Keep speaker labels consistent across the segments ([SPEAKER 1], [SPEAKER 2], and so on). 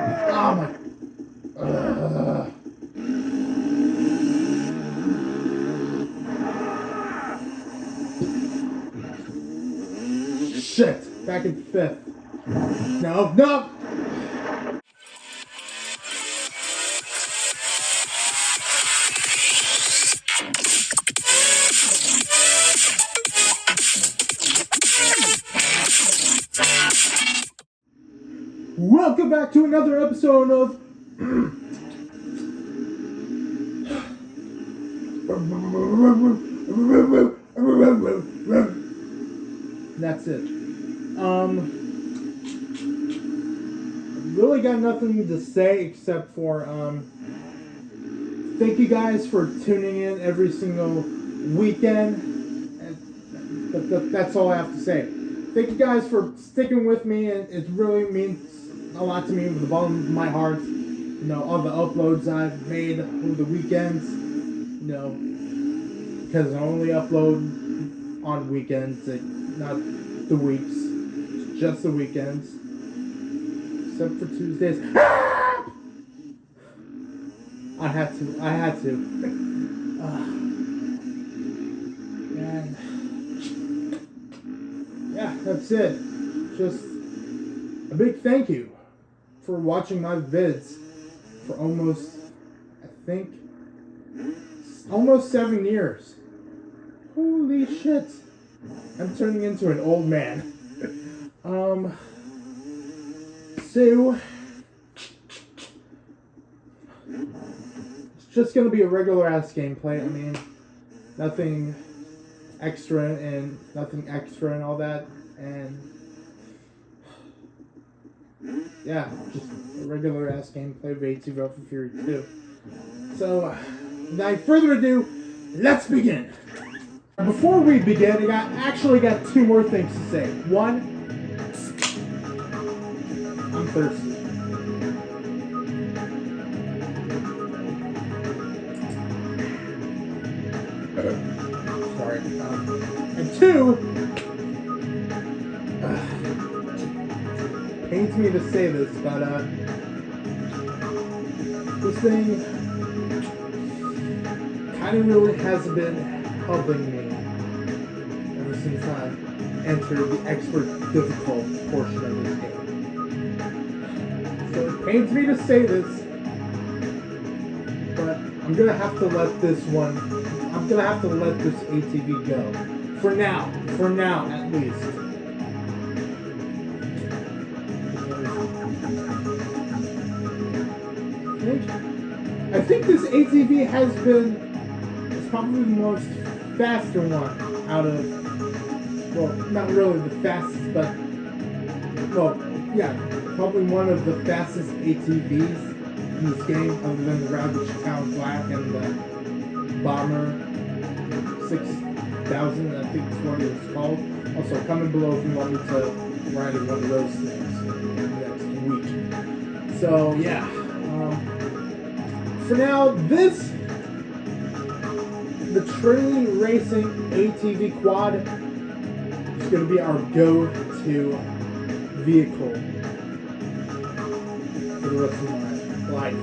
[SPEAKER 1] Oh my. Shit! Back in fifth. No, no! Welcome back to another episode of That's it. Really got nothing to say except for thank you guys for tuning in every single weekend. That's all I have to say. Thank you guys for sticking with me, and it really means a lot to me from the bottom of my heart. You know, all the uploads I've made over the weekends, you know, because I only upload on weekends, not the weeks, just the weekends, except for Tuesdays. I had to. And yeah, that's it. Just a big thank you for watching my vids for almost 7 years. Holy shit. I'm turning into an old man. So it's just gonna be a regular ass gameplay. I mean, nothing extra and all that, and yeah, just a regular ass gameplay of ATV OFF-ROAD Fury 2. So, without further ado, let's begin. Before we begin, I actually got two more things to say. One, I'm thirsty. Sorry. And two, pains me to say this, but this thing kind of really has been helping me ever since I entered the expert difficult portion of this game. So it pains me to say this, but I'm gonna have to let this ATV go. For now at least. I think this ATV is probably the most faster one out of, well, not really the fastest, but, well, yeah, probably one of the fastest ATVs in this game, other than the Rabbit Chicago Black and the Bomber 6000, I think is what it's called. Also, comment below if you want me to ride in one of those things next week. So, yeah. For now, the Trinity Racing ATV Quad is going to be our go-to vehicle for the rest of my life.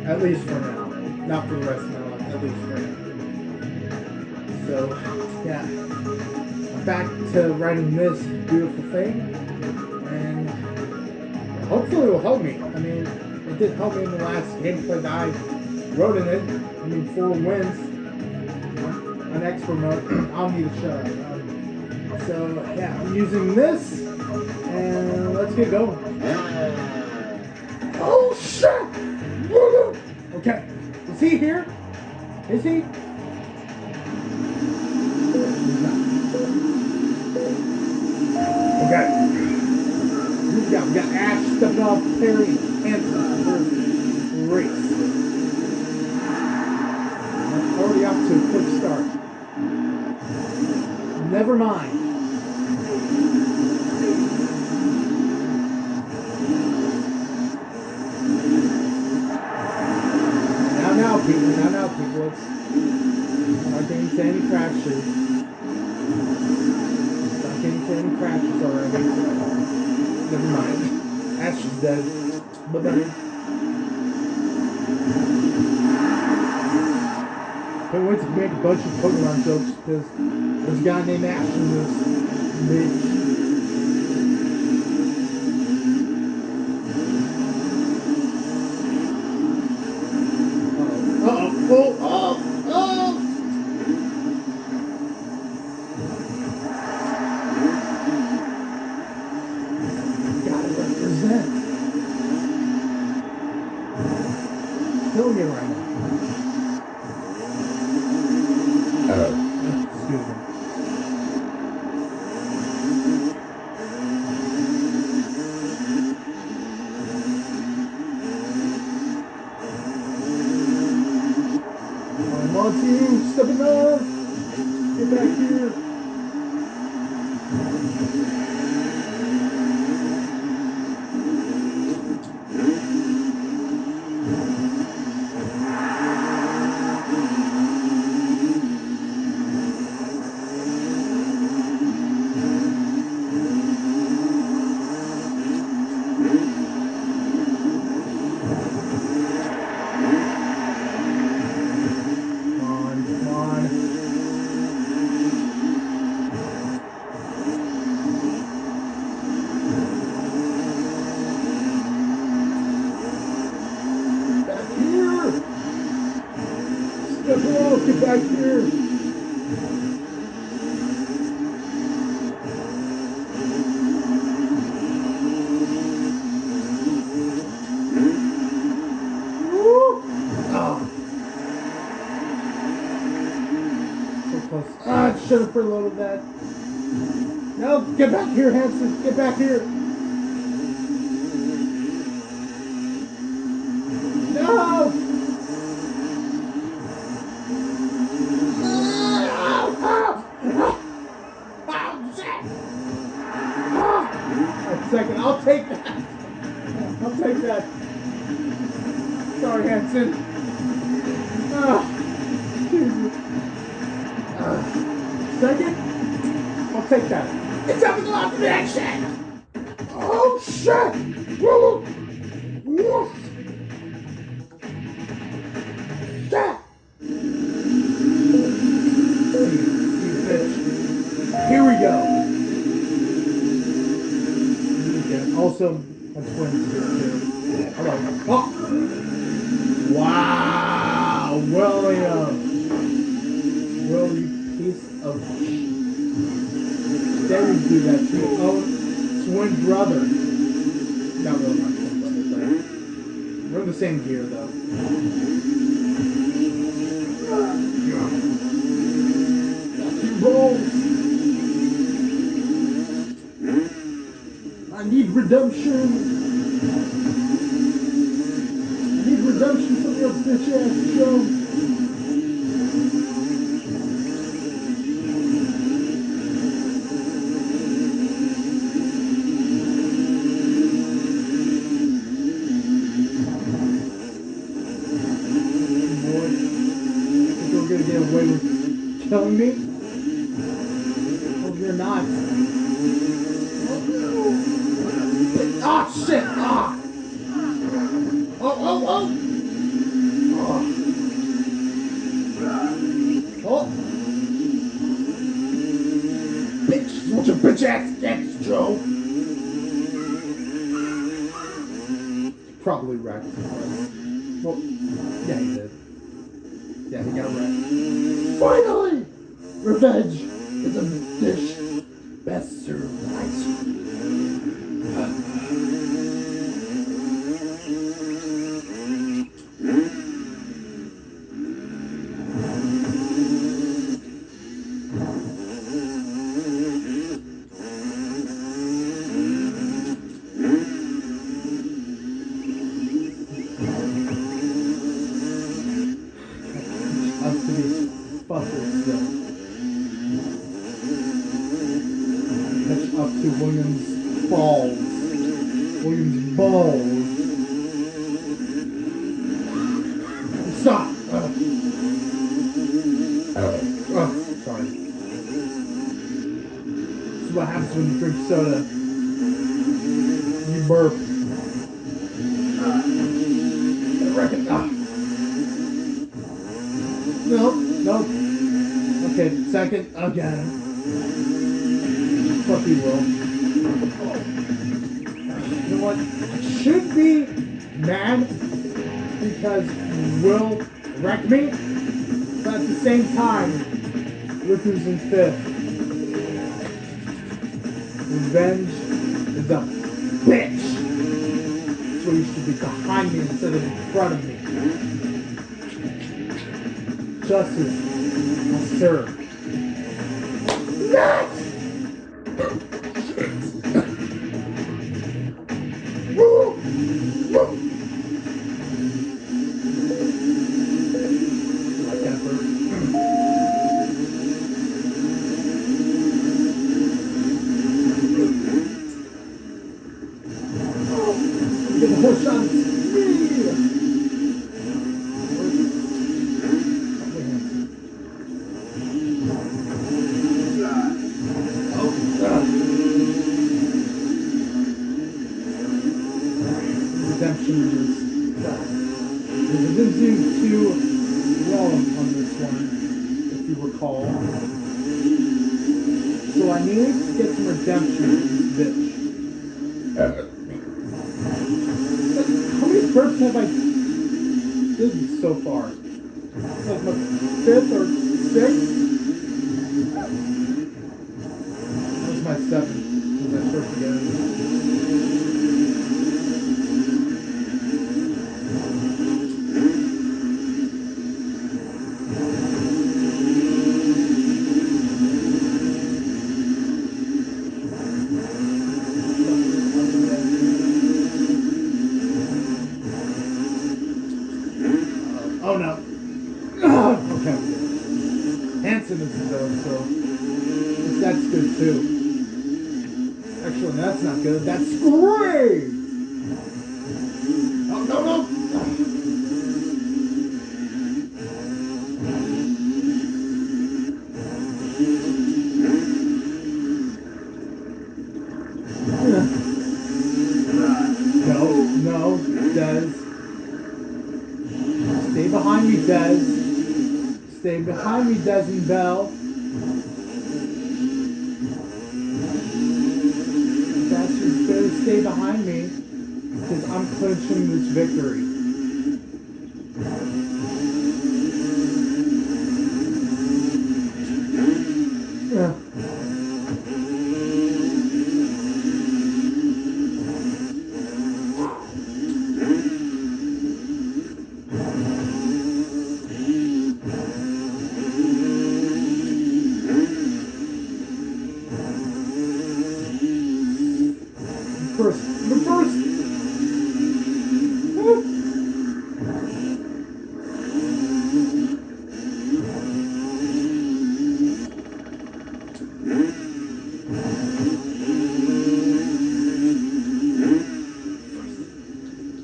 [SPEAKER 1] At least for now. Not for the rest of my life, at least for now. So, yeah. I'm back to riding this beautiful thing, and hopefully it will help me. I mean, it did help me in the last gameplay that I rode in it. I mean, 4 wins on expert mode. I'll need a shut up. So, yeah, I'm using this, and let's get going. Oh, shit! Okay, is he here? Is he? Okay. We got Ash stepping off Perry and race. I'm already off to a quick start. Never mind. Now, people. It's not getting to any crashes. Not getting to any crashes already. Never mind. Ash is dead. Bye-bye. Can't wait to make a bunch of Pokemon jokes because there's a guy named Ash in this bitch. Gotta represent. Killing it right now. Excuse me. I'm on to you, stepping up. Get back here. Get back here! Woo! Oh. So close. I should have preloaded that. No, get back here, Hanson! Get back here! No! Second, I'll take that. I'll take that. Sorry, Hanson. Second, I'll take that. It's time to go out to the next shit. Oh shit! Woo! Woo! Shit! You bitch. Here we go. Also, that's twins here too. Hello. Oh! Wow! William! Will you piece of then you do that to your own twin brother. Not really my twin brother, but we're in the same gear though. Rolls! I need redemption. I need redemption from your bitch ass Joe. Boy, think you're gonna get away with killing me? Hope you're not. Ah, shit! Ah! Oh! Oh! Bitch! What your bitch ass gets, Joe? Probably wrecked. Well, yeah, he did. Yeah, he got wrecked. Finally! Revenge is a dish best served ice cream. Catch up to William's balls. William's balls. Stop! Sorry. This is what happens when you drink soda. You burp. wreck it. Ah. No. Okay, second again. Fuck you, Will. You know what? I should be mad because Will wrecked me, but at the same time, look who's in fifth. Revenge is a bitch. So you should be behind me instead of in front of me. Justice must serve. Not! Woo! Woo! Like that bird. Get the whole shot. Redemption is because I didn't do too well on this one, if you recall. So I need to get some redemption from this bitch. How many burps have I did so far? Like my fifth or sixth? That was my seventh, because I started again. Oh no. Okay. Hanson is though, so that's good too. Actually, that's not good. That's great! Oh no. No, Des. Stay behind me, Des. Stay behind me, Des and Bell. Bastards better stay behind me, because I'm clinching this victory. The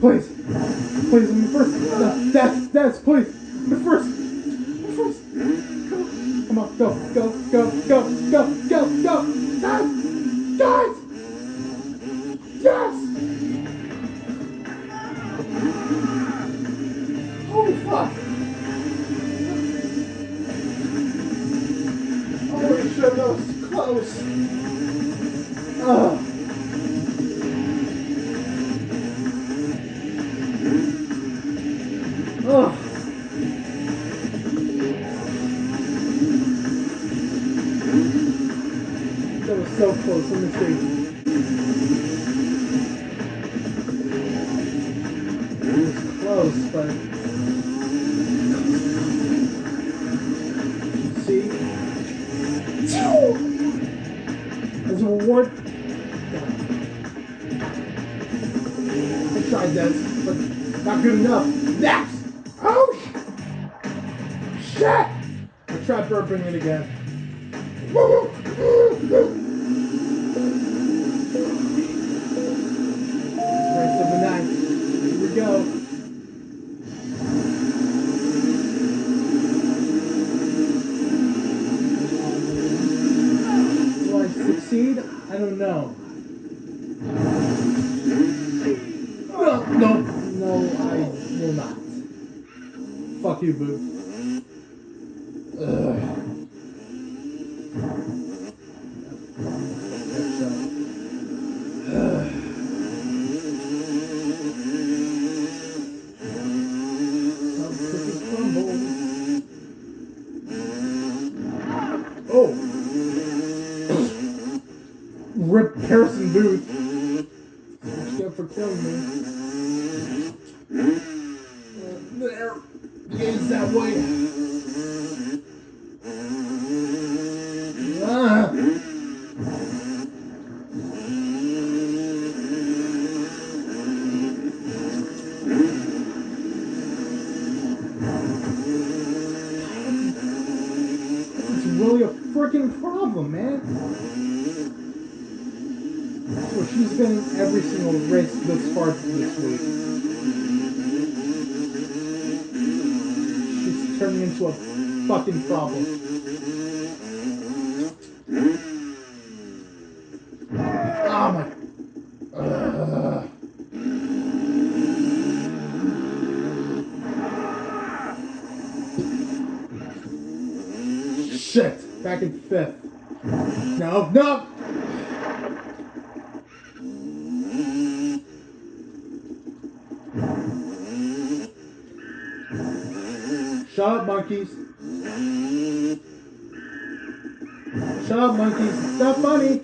[SPEAKER 1] first. Please, I'm the first. That's please. I'm the first. Come on, go. Guys! Yes! Holy fuck! Holy shit, that was close. That was so close. Let me see. Close, but see, as a reward, I tried this, but not good enough. Next, oh shit! I tried burping it again. Race of the night. Here we go. Succeed? I don't know. No, I will will not. Fuck you, boo. Ugh. Oh! Rip Harrison Booth. What you got for killing me? There. Gaze that way. Ah! It's really a freaking problem, man. So she's been in every single race this far this week. She's turning into a fucking problem. Oh my. Shit! Back in fifth. No, no! Shut up, monkeys. Shut up, monkeys. It's not funny.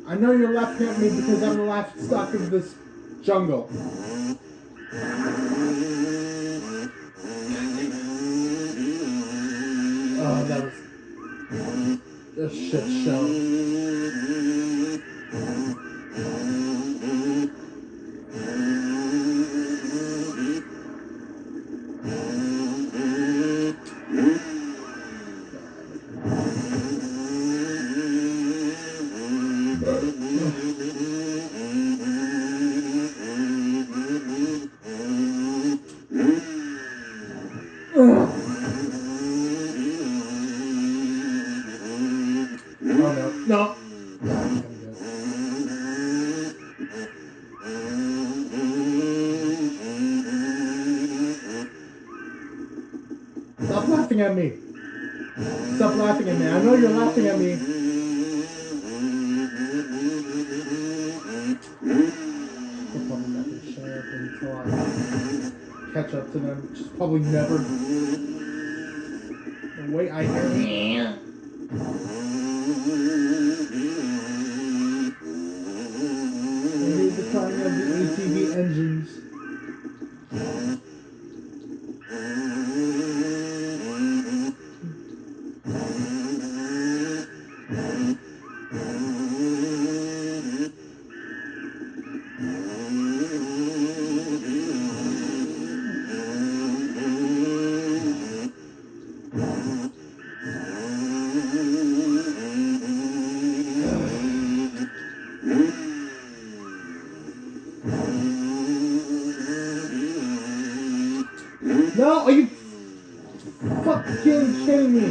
[SPEAKER 1] I know you're laughing at me because I'm the laughing stock of this jungle. Oh, that was a shit show. No. Stop laughing at me. Stop laughing at me. I know you're laughing at me. I'll probably not gonna shut up until I catch up to them. Which is probably never. The way I hear. The time of the ATV engines. No, are you fucking kidding me?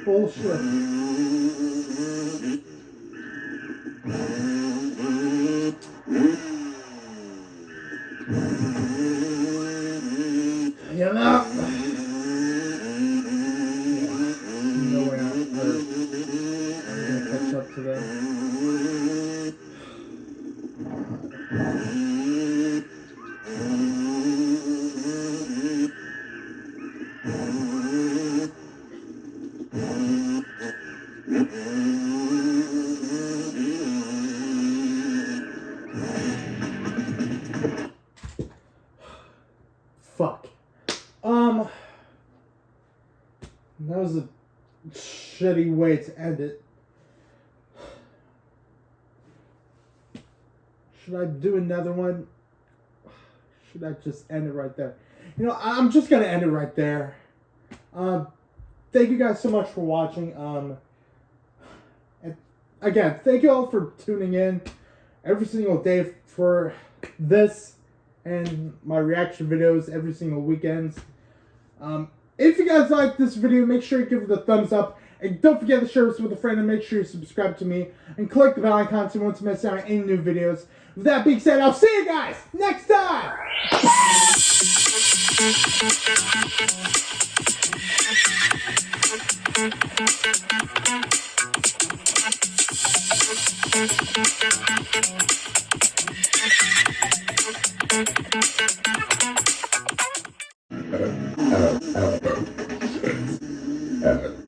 [SPEAKER 1] Bullshit. Yeah, no. No way I'm gonna catch up to them. Fuck. That was a shitty way to end it. Should I do another one? Should I just end it right there? You know, I'm just gonna end it right there. Thank you guys so much for watching. And again, thank you all for tuning in every single day for this and my reaction videos every single weekend. If you guys like this video, make sure you give it a thumbs up. And don't forget to share this with a friend, and make sure you subscribe to me. And click the bell icon so you won't miss out on any new videos. With that being said, I'll see you guys next time!